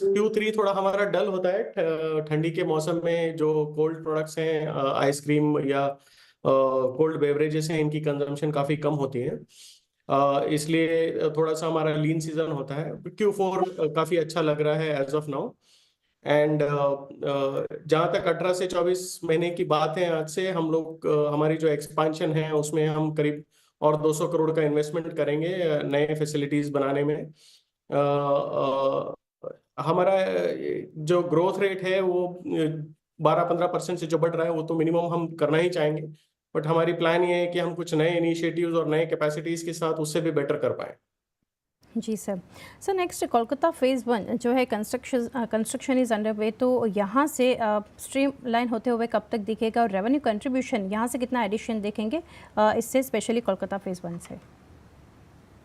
Q3 थोड़ा हमारा डल होता है ठंडी के मौसम में। जो कोल्ड प्रोडक्ट्स हैं, आइसक्रीम या कोल्ड बेवरेजेस हैं, इनकी कंजम्पशन काफी कम होती है। इसलिए थोड़ा सा हमारा लीन सीजन होता है। Q4 काफी अच्छा लग रहा है एज ऑफ नाउ। एंड जहाँ तक 18 से 24 महीने की बात है, आज से हम लोग हमारी जो एक्सपांशन है उसमें हम करीब और 200 करोड़ का इन्वेस्टमेंट करेंगे नए फैसिलिटीज बनाने में। हमारा जो ग्रोथ रेट है वो 12-15% से जो बढ़ रहा है वो तो मिनिमम हम करना ही चाहेंगे। बट हमारी प्लान ये है कि हम कुछ नए इनिशिएटिव्स और नए कैपेसिटीज के साथ उससे भी बेटर कर पाए। जी sir. Sir next Kolkata phase 1 जो है कंस्ट्रक्शन इज़ अंडर वे, तो यहाँ से स्ट्रीम लाइन होते हुए कब तक दिखेगा और रेवेन्यू कंट्रीब्यूशन यहाँ से कितना एडिशन देखेंगे इससे, स्पेशली कोलकाता फेज़ 1 से?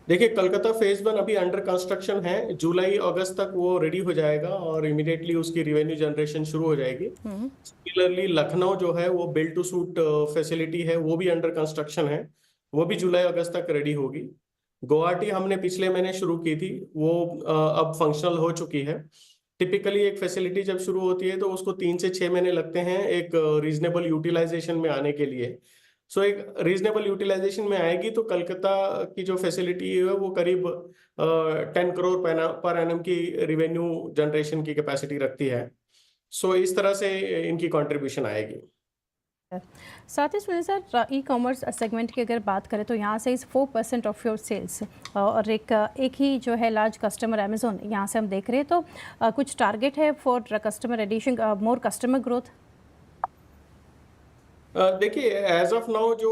देखिए, कलकत्ता फेज 1 अभी अंडर कंस्ट्रक्शन है। जुलाई अगस्त तक वो रेडी हो जाएगा और इमिडिएटली उसकी रिवेन्यू जनरेशन शुरू हो जाएगी। सिमिलरली लखनऊ जो है वो बिल्ड टू सूट फैसिलिटी है, वो भी अंडर कंस्ट्रक्शन है। वो भी जुलाई अगस्त तक रेडी होगी। गुवाहाटी हमने पिछले महीने शुरू की थी, वो अब फंक्शनल हो चुकी है। टिपिकली एक फैसिलिटी जब शुरू होती है तो उसको 3 से 6 महीने लगते हैं एक रीजनेबल यूटिलाइजेशन में आने के लिए। सो एक रीजनेबल यूटिलाइजेशन में आएगी तो कलकत्ता की जो फैसिलिटी है वो करीब 10 करोड़ पर एनम की रिवेन्यू जनरेशन की कैपेसिटी रखती है। सो इस तरह से इनकी कंट्रीब्यूशन आएगी। साथ ही सुनिए सर, ई कॉमर्स सेगमेंट की अगर बात करें तो यहाँ से इस 4% ऑफ योर सेल्स और एक ही जो है लार्ज कस्टमर अमेजोन, यहाँ से हम देख रहे हैं, तो कुछ टारगेट है for customer addition, more customer growth? देखिए, एज ऑफ नाउ जो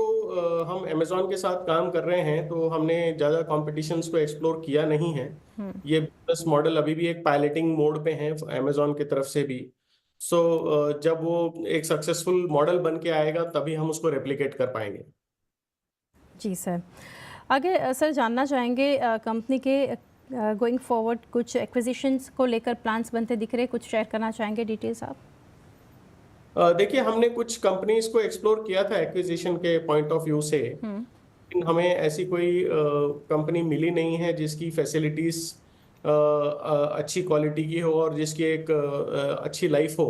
हम अमेजोन के साथ काम कर रहे हैं तो हमने ज़्यादा कॉम्पिटिशन्स को एक्सप्लोर किया नहीं है। ये बिजनेस मॉडल अभी भी एक पायलटिंग मोड पे है अमेजोन की तरफ से भी। सो जब वो एक सक्सेसफुल मॉडल बन के आएगा तभी हम उसको रेप्लिकेट कर पाएंगे। जी सर। आगे सर जानना चाहेंगे कंपनी के गोइंग फॉरवर्ड कुछ एक्विजिशंस को लेकर प्लान्स बनते दिख रहे, कुछ शेयर करना चाहेंगे डिटेल्स आप? देखिए, हमने कुछ कंपनीज को एक्सप्लोर किया था एक्विजिशन के पॉइंट ऑफ व्यू से, लेकिन हमें ऐसी कोई कंपनी मिली नहीं है जिसकी फैसिलिटीज अच्छी क्वालिटी की हो और जिसकी एक अच्छी लाइफ हो।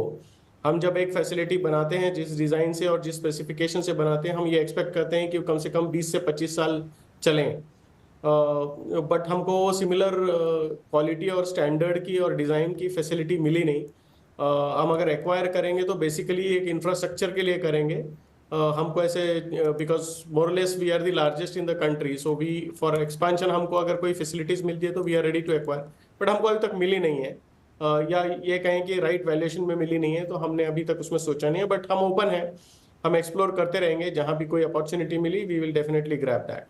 हम जब एक फैसिलिटी बनाते हैं, जिस डिज़ाइन से और जिस स्पेसिफिकेशन से बनाते हैं, हम ये एक्सपेक्ट करते हैं कि कम से कम 20 से 25 साल चलें। बट हमको सिमिलर क्वालिटी और स्टैंडर्ड की और डिज़ाइन की फैसिलिटी मिली नहीं। हम अगर एक्वायर करेंगे तो बेसिकली एक इंफ्रास्ट्रक्चर के लिए करेंगे। हमको ऐसे because more less we are the largest in the country, so we for expansion हमको अगर कोई फैसिलिटीज मिलती है तो we are ready to acquire. But हमको अभी तक मिली नहीं है, या ये कहें कि राइट वैल्यूएशन में मिली नहीं है, तो हमने अभी तक उसमें सोचा नहीं है। बट हम ओपन हैं, हम एक्सप्लोर करते रहेंगे। जहाँ भी कोई अपॉर्चुनिटी मिली we will definitely grab that.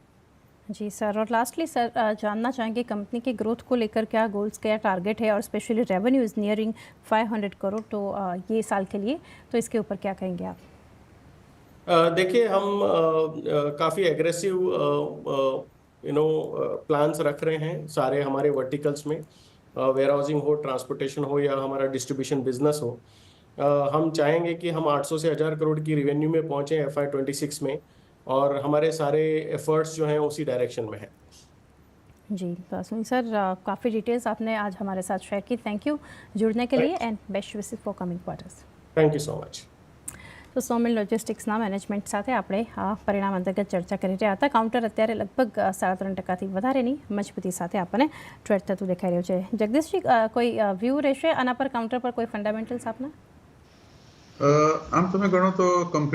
जी सर। और लास्टली सर जानना चाहेंगे कंपनी के ग्रोथ को लेकर क्या गोल्स, क्या टारगेट है, और specially revenue is nearing 500 crore तो ये साल के लिए, तो इसके ऊपर क्या कहेंगे आप? देखिए, हम काफ़ी एग्रेसिव प्लान्स रख रहे हैं सारे हमारे वर्टिकल्स में। वेयर हाउसिंग हो, ट्रांसपोर्टेशन हो या हमारा डिस्ट्रीब्यूशन बिजनेस हो। हम चाहेंगे कि हम 800 से 1000 करोड़ की रिवेन्यू में पहुंचे FY26 में, और हमारे सारे एफर्ट्स जो हैं उसी डायरेक्शन में हैं। जी तो सुनील सर, काफ़ी डिटेल्स आपने आज हमारे साथ शेयर की। थैंक यू जुड़ने के लिए and best wishes for coming quarters. Thank you so much. તો સોમિલ લોજિસ્ટિક્સના મેનેજમેન્ટ સાથે આપણે આ પરિણામ અંતર્ગત ચર્ચા કરી રહ્યા હતા. કાઉન્ટર અત્યારે લગભગ 3.5% વધારેની મજબૂતી સાથે આપણને ટ્રેડ થતું દેખાઈ રહ્યું છે. જગદીશજી, કોઈ વ્યૂ રહેશે આના પર, કાઉન્ટર પર કોઈ ફંડામેન્ટલ્સ આપના? આમ તમે ગણો તો કંપની